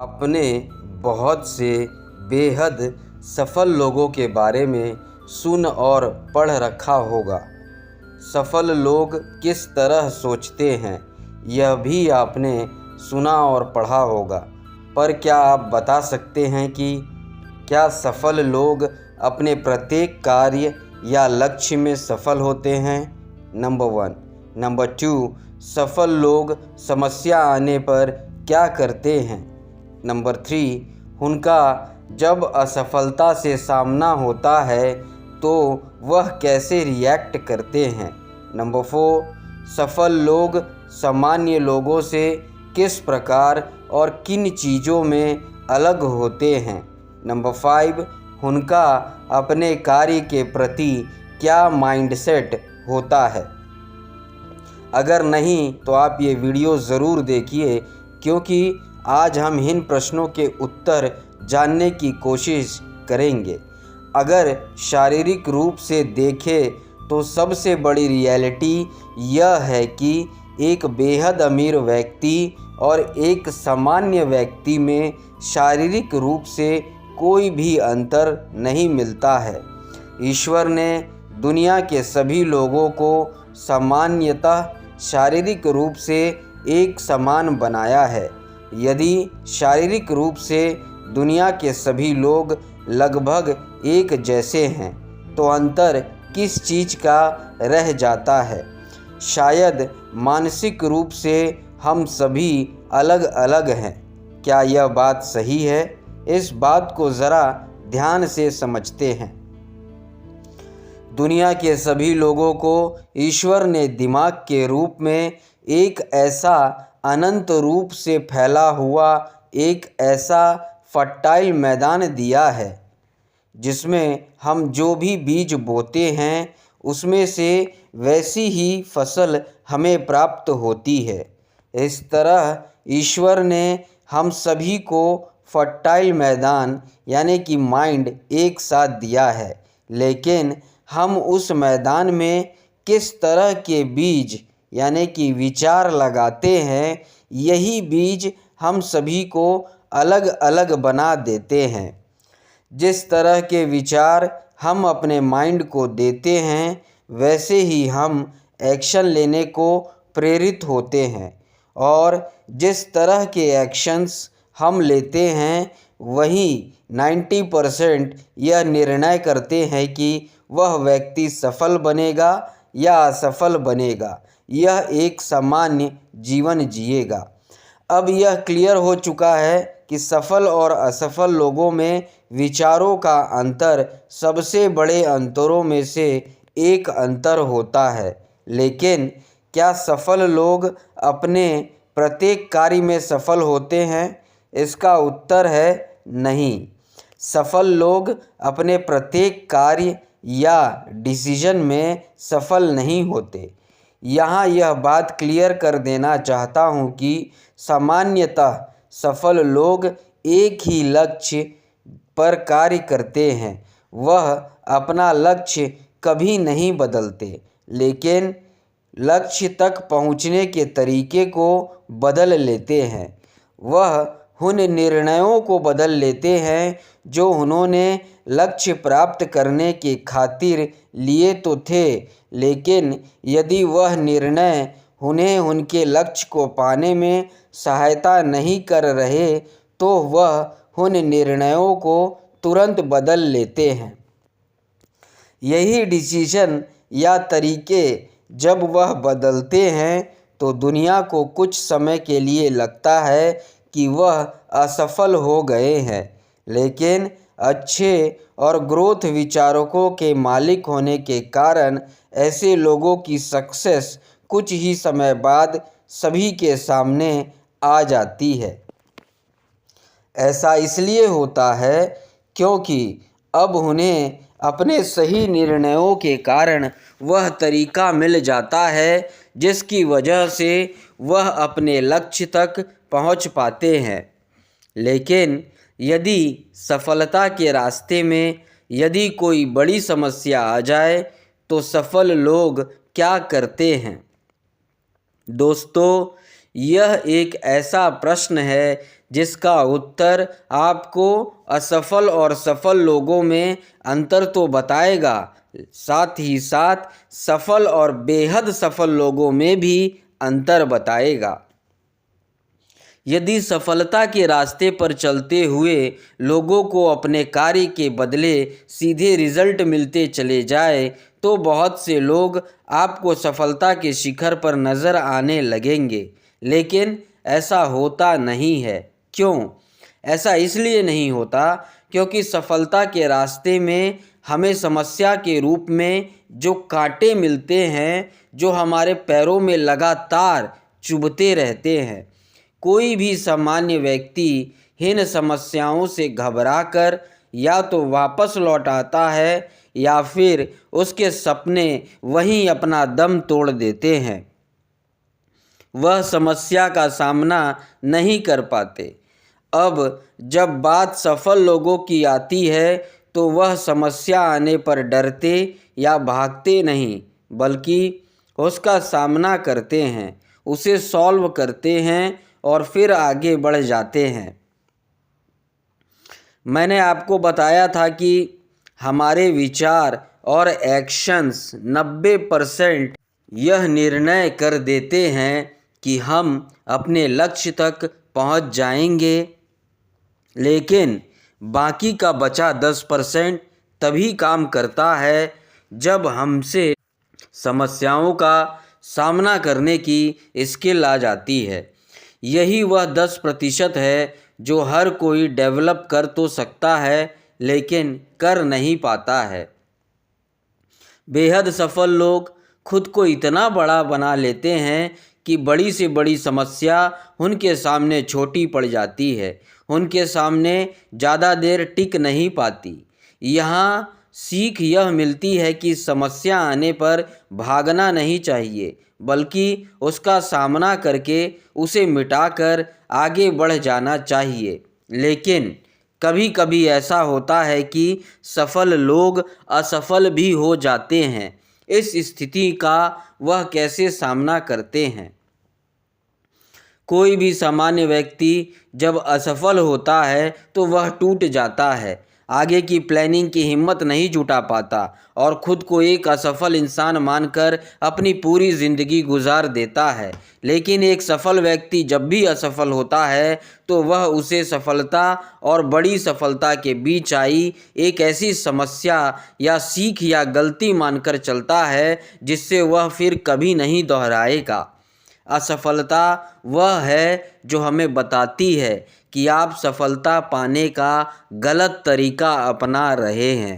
आपने बहुत से बेहद सफल लोगों के बारे में सुन और पढ़ रखा होगा। सफल लोग किस तरह सोचते हैं यह भी आपने सुना और पढ़ा होगा, पर क्या आप बता सकते हैं कि क्या सफल लोग अपने प्रत्येक कार्य या लक्ष्य में सफल होते हैं? नंबर 1। नंबर 2, सफल लोग समस्या आने पर क्या करते हैं? नंबर 3, उनका जब असफलता से सामना होता है तो वह कैसे रिएक्ट करते हैं? नंबर 4, सफल लोग सामान्य लोगों से किस प्रकार और किन चीज़ों में अलग होते हैं? नंबर 5, उनका अपने कार्य के प्रति क्या माइंडसेट होता है? अगर नहीं तो आप ये वीडियो ज़रूर देखिए, क्योंकि आज हम इन प्रश्नों के उत्तर जानने की कोशिश करेंगे। अगर शारीरिक रूप से देखें तो सबसे बड़ी रियलिटी यह है कि एक बेहद अमीर व्यक्ति और एक सामान्य व्यक्ति में शारीरिक रूप से कोई भी अंतर नहीं मिलता है। ईश्वर ने दुनिया के सभी लोगों को सामान्यतः शारीरिक रूप से एक समान बनाया है। यदि शारीरिक रूप से दुनिया के सभी लोग लगभग एक जैसे हैं तो अंतर किस चीज़ का रह जाता है? शायद मानसिक रूप से हम सभी अलग अलग हैं। क्या यह बात सही है? इस बात को ज़रा ध्यान से समझते हैं। दुनिया के सभी लोगों को ईश्वर ने दिमाग के रूप में एक ऐसा अनंत रूप से फैला हुआ एक ऐसा फर्टाइल मैदान दिया है जिसमें हम जो भी बीज बोते हैं उसमें से वैसी ही फसल हमें प्राप्त होती है। इस तरह ईश्वर ने हम सभी को फर्टाइल मैदान यानी कि माइंड एक साथ दिया है, लेकिन हम उस मैदान में किस तरह के बीज यानी कि विचार लगाते हैं, यही बीज हम सभी को अलग अलग बना देते हैं। जिस तरह के विचार हम अपने माइंड को देते हैं वैसे ही हम एक्शन लेने को प्रेरित होते हैं, और जिस तरह के एक्शंस हम लेते हैं वही 90% यह निर्णय करते हैं कि वह व्यक्ति सफल बनेगा या असफल बनेगा, यह एक सामान्य जीवन जिएगा। अब यह क्लियर हो चुका है कि सफल और असफल लोगों में विचारों का अंतर सबसे बड़े अंतरों में से एक अंतर होता है। लेकिन क्या सफल लोग अपने प्रत्येक कार्य में सफल होते हैं? इसका उत्तर है नहीं। सफल लोग अपने प्रत्येक कार्य या डिसीजन में सफल नहीं होते। यहाँ यह बात क्लियर कर देना चाहता हूँ कि सामान्यतः सफल लोग एक ही लक्ष्य पर कार्य करते हैं। वह अपना लक्ष्य कभी नहीं बदलते, लेकिन लक्ष्य तक पहुँचने के तरीके को बदल लेते हैं। वह उन निर्णयों को बदल लेते हैं जो उन्होंने लक्ष्य प्राप्त करने के खातिर लिए तो थे, लेकिन यदि वह निर्णय उन्हें उनके लक्ष्य को पाने में सहायता नहीं कर रहे तो वह उन निर्णयों को तुरंत बदल लेते हैं। यही डिसीजन या तरीके जब वह बदलते हैं तो दुनिया को कुछ समय के लिए लगता है कि वह असफल हो गए हैं, लेकिन अच्छे और ग्रोथ विचारकों के मालिक होने के कारण ऐसे लोगों की सक्सेस कुछ ही समय बाद सभी के सामने आ जाती है। ऐसा इसलिए होता है क्योंकि अब उन्हें अपने सही निर्णयों के कारण वह तरीका मिल जाता है जिसकी वजह से वह अपने लक्ष्य तक पहुंच पाते हैं। लेकिन यदि सफलता के रास्ते में यदि कोई बड़ी समस्या आ जाए तो सफल लोग क्या करते हैं? दोस्तों, यह एक ऐसा प्रश्न है जिसका उत्तर आपको असफल और सफल लोगों में अंतर तो बताएगा, साथ ही साथ सफल और बेहद सफल लोगों में भी अंतर बताएगा। यदि सफलता के रास्ते पर चलते हुए लोगों को अपने कार्य के बदले सीधे रिजल्ट मिलते चले जाए तो बहुत से लोग आपको सफलता के शिखर पर नज़र आने लगेंगे, लेकिन ऐसा होता नहीं है। क्यों? ऐसा इसलिए नहीं होता क्योंकि सफलता के रास्ते में हमें समस्या के रूप में जो कांटे मिलते हैं, जो हमारे पैरों में लगातार चुभते रहते हैं। कोई भी सामान्य व्यक्ति इन समस्याओं से घबराकर या तो वापस लौट आता है या फिर उसके सपने वहीं अपना दम तोड़ देते हैं। वह समस्या का सामना नहीं कर पाते। अब जब बात सफल लोगों की आती है तो वह समस्या आने पर डरते या भागते नहीं, बल्कि उसका सामना करते हैं, उसे सॉल्व करते हैं और फिर आगे बढ़ जाते हैं। मैंने आपको बताया था कि हमारे विचार और एक्शंस 90% यह निर्णय कर देते हैं कि हम अपने लक्ष्य तक पहुंच जाएंगे, लेकिन बाकी का बचा 10% तभी काम करता है जब हमसे समस्याओं का सामना करने की स्किल आ जाती है। यही वह 10% है जो हर कोई डेवलप कर तो सकता है लेकिन कर नहीं पाता है। बेहद सफल लोग खुद को इतना बड़ा बना लेते हैं कि बड़ी से बड़ी समस्या उनके सामने छोटी पड़ जाती है, उनके सामने ज़्यादा देर टिक नहीं पाती। यहाँ सीख यह मिलती है कि समस्या आने पर भागना नहीं चाहिए, बल्कि उसका सामना करके उसे मिटाकर आगे बढ़ जाना चाहिए। लेकिन कभी कभी ऐसा होता है कि सफल लोग असफल भी हो जाते हैं। इस स्थिति का वह कैसे सामना करते हैं? कोई भी सामान्य व्यक्ति जब असफल होता है तो वह टूट जाता है, आगे की प्लानिंग की हिम्मत नहीं जुटा पाता और खुद को एक असफल इंसान मानकर अपनी पूरी ज़िंदगी गुजार देता है। लेकिन एक सफल व्यक्ति जब भी असफल होता है तो वह उसे सफलता और बड़ी सफलता के बीच आई एक ऐसी समस्या या सीख या गलती मानकर चलता है जिससे वह फिर कभी नहीं दोहराएगा। असफलता वह है जो हमें बताती है कि आप सफलता पाने का गलत तरीका अपना रहे हैं।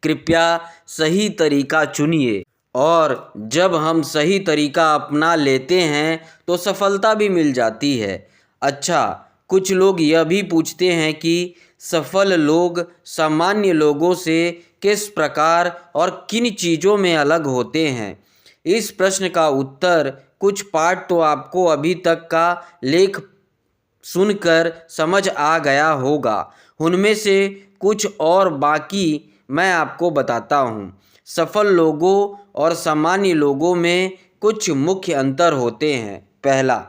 कृपया सही तरीका चुनिए, और जब हम सही तरीका अपना लेते हैं तो सफलता भी मिल जाती है। अच्छा, कुछ लोग यह भी पूछते हैं कि सफल लोग सामान्य लोगों से किस प्रकार और किन चीज़ों में अलग होते हैं। इस प्रश्न का उत्तर कुछ पार्ट तो आपको अभी तक का लेख सुनकर समझ आ गया होगा, उनमें से कुछ और बाकी मैं आपको बताता हूँ। सफल लोगों और सामान्य लोगों में कुछ मुख्य अंतर होते हैं। पहला,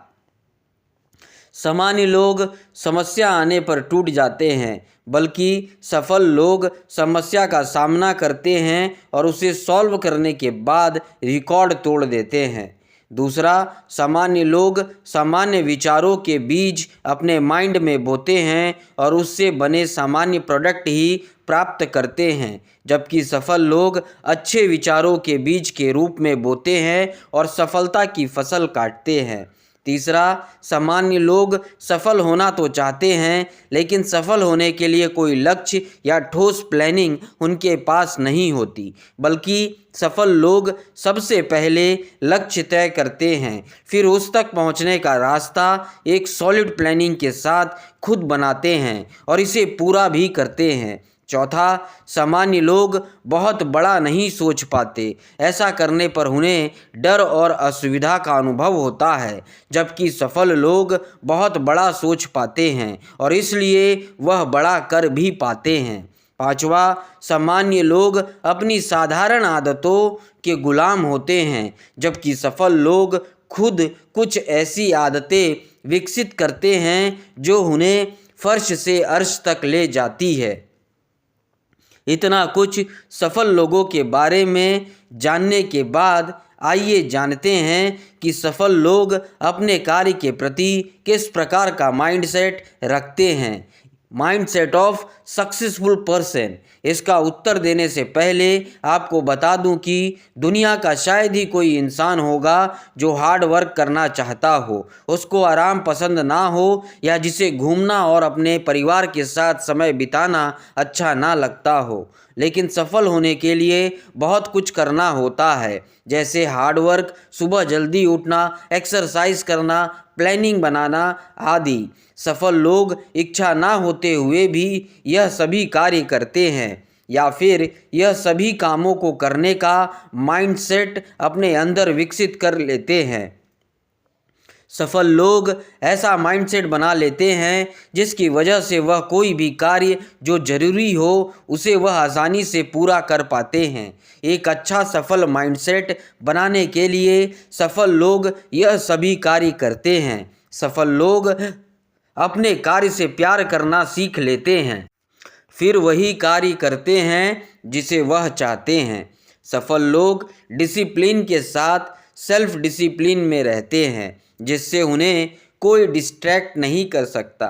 सामान्य लोग समस्या आने पर टूट जाते हैं, बल्कि सफल लोग समस्या का सामना करते हैं और उसे सॉल्व करने के बाद रिकॉर्ड तोड़ देते हैं। दूसरा, सामान्य लोग सामान्य विचारों के बीज अपने माइंड में बोते हैं और उससे बने सामान्य प्रोडक्ट ही प्राप्त करते हैं, जबकि सफल लोग अच्छे विचारों के बीज के रूप में बोते हैं और सफलता की फसल काटते हैं। तीसरा, सामान्य लोग सफल होना तो चाहते हैं, लेकिन सफल होने के लिए कोई लक्ष्य या ठोस प्लानिंग उनके पास नहीं होती, बल्कि सफल लोग सबसे पहले लक्ष्य तय करते हैं, फिर उस तक पहुंचने का रास्ता एक सॉलिड प्लानिंग के साथ खुद बनाते हैं और इसे पूरा भी करते हैं। चौथा, सामान्य लोग बहुत बड़ा नहीं सोच पाते। ऐसा करने पर उन्हें डर और असुविधा का अनुभव होता है, जबकि सफल लोग बहुत बड़ा सोच पाते हैं और इसलिए वह बड़ा कर भी पाते हैं। पांचवा, सामान्य लोग अपनी साधारण आदतों के गुलाम होते हैं, जबकि सफल लोग खुद कुछ ऐसी आदतें विकसित करते हैं जो उन्हें फर्श से अर्श तक ले जाती है। इतना कुछ सफल लोगों के बारे में जानने के बाद आइए जानते हैं कि सफल लोग अपने कार्य के प्रति किस प्रकार का माइंडसेट रखते हैं। Mindset of successful person. इसका उत्तर देने से पहले आपको बता दूं कि दुनिया का शायद ही कोई इंसान होगा जो हार्ड वर्क करना चाहता हो, उसको आराम पसंद ना हो, या जिसे घूमना और अपने परिवार के साथ समय बिताना अच्छा ना लगता हो। लेकिन सफल होने के लिए बहुत कुछ करना होता है, जैसे हार्ड वर्क, सुबह जल्दी उठना, एक्सरसाइज करना, प्लानिंग बनाना आदि। सफल लोग इच्छा ना होते हुए भी यह सभी कार्य करते हैं, या फिर यह सभी कामों को करने का माइंडसेट अपने अंदर विकसित कर लेते हैं। सफल लोग ऐसा माइंडसेट बना लेते हैं जिसकी वजह से वह कोई भी कार्य जो जरूरी हो उसे वह आसानी से पूरा कर पाते हैं। एक अच्छा सफल माइंडसेट बनाने के लिए सफल लोग यह सभी कार्य करते हैं। सफल लोग अपने कार्य से प्यार करना सीख लेते हैं, फिर वही कार्य करते हैं जिसे वह चाहते हैं। सफल लोग डिसिप्लिन के साथ सेल्फ डिसिप्लिन में रहते हैं, जिससे उन्हें कोई डिस्ट्रैक्ट नहीं कर सकता।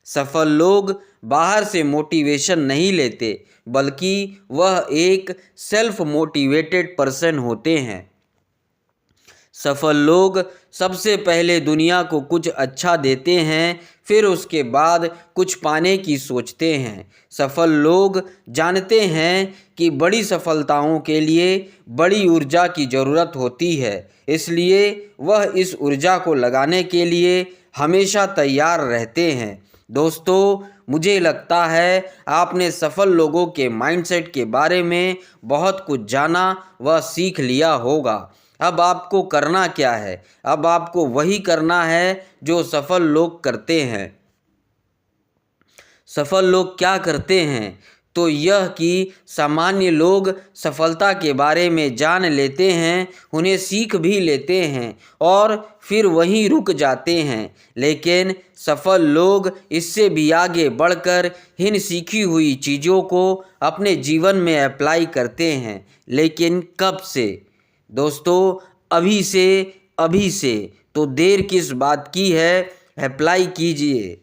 सफल लोग बाहर से मोटिवेशन नहीं लेते, बल्कि वह एक सेल्फ मोटिवेटेड पर्सन होते हैं। सफल लोग सबसे पहले दुनिया को कुछ अच्छा देते हैं, फिर उसके बाद कुछ पाने की सोचते हैं। सफल लोग जानते हैं कि बड़ी सफलताओं के लिए बड़ी ऊर्जा की ज़रूरत होती है, इसलिए वह इस ऊर्जा को लगाने के लिए हमेशा तैयार रहते हैं। दोस्तों, मुझे लगता है आपने सफल लोगों के माइंडसेट के बारे में बहुत कुछ जाना व सीख लिया होगा। अब आपको करना क्या है? अब आपको वही करना है जो सफल लोग करते हैं। सफल लोग क्या करते हैं? तो यह कि सामान्य लोग सफलता के बारे में जान लेते हैं, उन्हें सीख भी लेते हैं और फिर वहीं रुक जाते हैं। लेकिन सफल लोग इससे भी आगे बढ़कर इन सीखी हुई चीज़ों को अपने जीवन में अप्लाई करते हैं। लेकिन कब से? दोस्तों, अभी से। तो देर किस बात की है? अप्लाई कीजिए।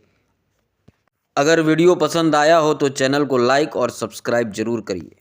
अगर वीडियो पसंद आया हो तो चैनल को लाइक और सब्सक्राइब जरूर करिए।